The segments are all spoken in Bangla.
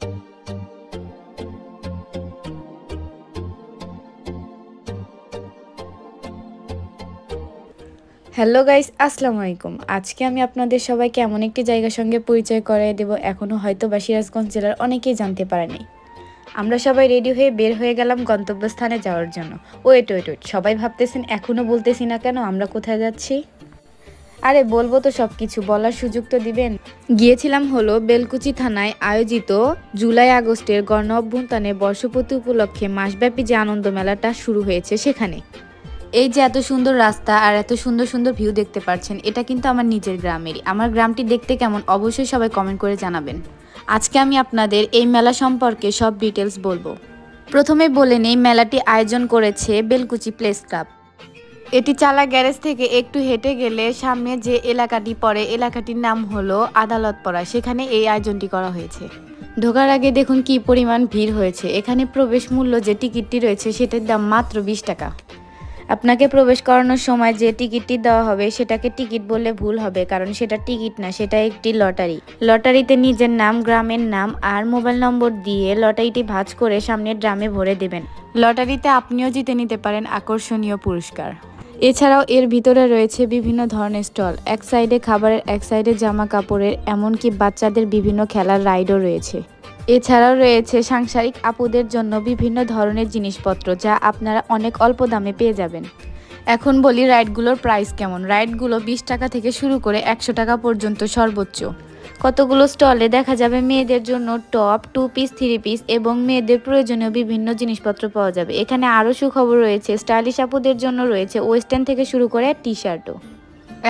হ্যালো গাইস, আসসালামু আলাইকুম। আজকে আমি আপনাদের সবাইকে এমন একটি জায়গার সঙ্গে পরিচয় করিয়ে দেব এখনও হয়তো বা সিরাজগঞ্জ জেলার অনেকেই জানতে পারেনি। আমরা সবাই রেডি হয়ে বের হয়ে গেলাম গন্তব্যস্থানে যাওয়ার জন্য। ওয়েট, সবাই ভাবতেছেন এখনও বলতেছি না কেন আমরা কোথায় যাচ্ছি। আরে বলবো তো, সব কিছু বলার সুযোগ তো দিবেন। গিয়েছিলাম হলো বেলকুচি থানায় আয়োজিত জুলাই আগস্টের গণ অভ্যুত্থানের বর্ষপূর্তি উপলক্ষে মাসব্যাপী যে আনন্দ মেলাটা শুরু হয়েছে সেখানে। এই যে এত সুন্দর রাস্তা আর এত সুন্দর সুন্দর ভিউ দেখতে পাচ্ছেন, এটা কিন্তু আমার নিজের গ্রামেরই। আমার গ্রামটি দেখতে কেমন অবশ্যই সবাই কমেন্ট করে জানাবেন। আজকে আমি আপনাদের এই মেলা সম্পর্কে সব ডিটেলস বলবো। প্রথমে বলে নেই, মেলাটি আয়োজন করেছে বেলকুচি প্লেস ক্লাব। এটি চালা গ্যারেজ থেকে একটু হেঁটে গেলে সামনে যে এলাকাটি পড়ে, এলাকাটির নাম হলো আদালতপাড়া, সেখানে এই আয়োজনটি করা হয়েছে। ঢোকার আগে দেখুন কি পরিমাণ ভিড় হয়েছে। এখানে প্রবেশ মূল্য যে টিকিটটি রয়েছে সেটার দাম মাত্র 20 টাকা। আপনাকে প্রবেশ করানোর সময় যে টিকিটটি দেওয়া হবে সেটাকে টিকিট বললে ভুল হবে, কারণ সেটা টিকিট না, সেটা একটি লটারি। লটারিতে নিজের নাম, গ্রামের নাম আর মোবাইল নম্বর দিয়ে লটারিটি ভাঁজ করে সামনের ড্রামে ভরে দেবেন। লটারিতে আপনিও জিতে নিতে পারেন আকর্ষণীয় পুরস্কার। এছাড়াও এর ভিতরে রয়েছে বিভিন্ন ধরনের স্টল, এক সাইডে খাবারের, এক সাইডে জামা কাপড়ের, এমনকি বাচ্চাদের বিভিন্ন খেলার রাইডও রয়েছে। এছাড়াও রয়েছে সাংসারিক আপুদের জন্য বিভিন্ন ধরনের জিনিসপত্র, যা আপনারা অনেক অল্প দামে পেয়ে যাবেন। এখন বলি রাইডগুলোর প্রাইস কেমন। রাইডগুলো 20 টাকা থেকে শুরু করে 100 টাকা পর্যন্ত সর্বোচ্চ। কতগুলো স্টলে দেখা যাবে মেয়েদের জন্য টপ, 2 পিস, 3 পিস এবং মেয়েদের প্রয়োজনীয় বিভিন্ন জিনিসপত্র পাওয়া যাবে। এখানে আরও সুখবর রয়েছে, স্টাইলিশ আপুদের জন্য রয়েছে ওয়েস্টার্ন থেকে শুরু করে টি শার্টও।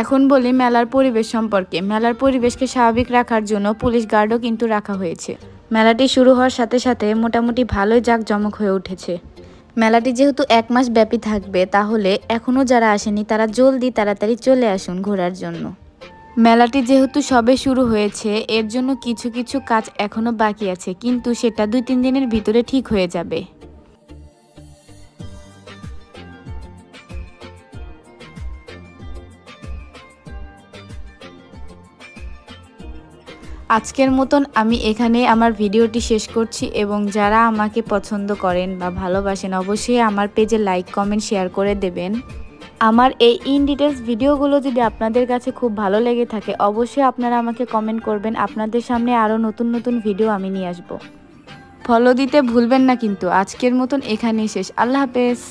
এখন বলি মেলার পরিবেশ সম্পর্কে। মেলার পরিবেশকে স্বাভাবিক রাখার জন্য পুলিশ গার্ডও কিন্তু রাখা হয়েছে। মেলাটি শুরু হওয়ার সাথে সাথে মোটামুটি ভালোই জাঁকজমক হয়ে উঠেছে। মেলাটি যেহেতু 1 মাস ব্যাপী থাকবে, তাহলে এখনও যারা আসেনি তারা জলদি তাড়াতাড়ি চলে আসুন ঘোরার জন্য। মেলাটি যেহেতু সবে শুরু হয়েছে, এর জন্য কিছু কিছু কাজ এখনও বাকি আছে, কিন্তু সেটা 2-3 দিনের ভিতরে ঠিক হয়ে যাবে। আজকের মতন আমি এখানে আমার ভিডিওটি শেষ করছি, এবং যারা আমাকে পছন্দ করেন বা ভালোবাসেন অবশ্যই আমার পেজে লাইক, কমেন্ট, শেয়ার করে দেবেন। আমার এই ইন ডিটেলস ভিডিওগুলো যদি আপনাদের কাছে খুব ভালো লেগে থাকে, অবশ্যই আপনারা আমাকে কমেন্ট করবেন। আপনাদের সামনে আরও নতুন নতুন ভিডিও আমি নিয়ে আসব। ফলো দিতে ভুলবেন না কিন্তু। আজকের মতন এখানেই শেষ। আল্লাহ হাফেজ।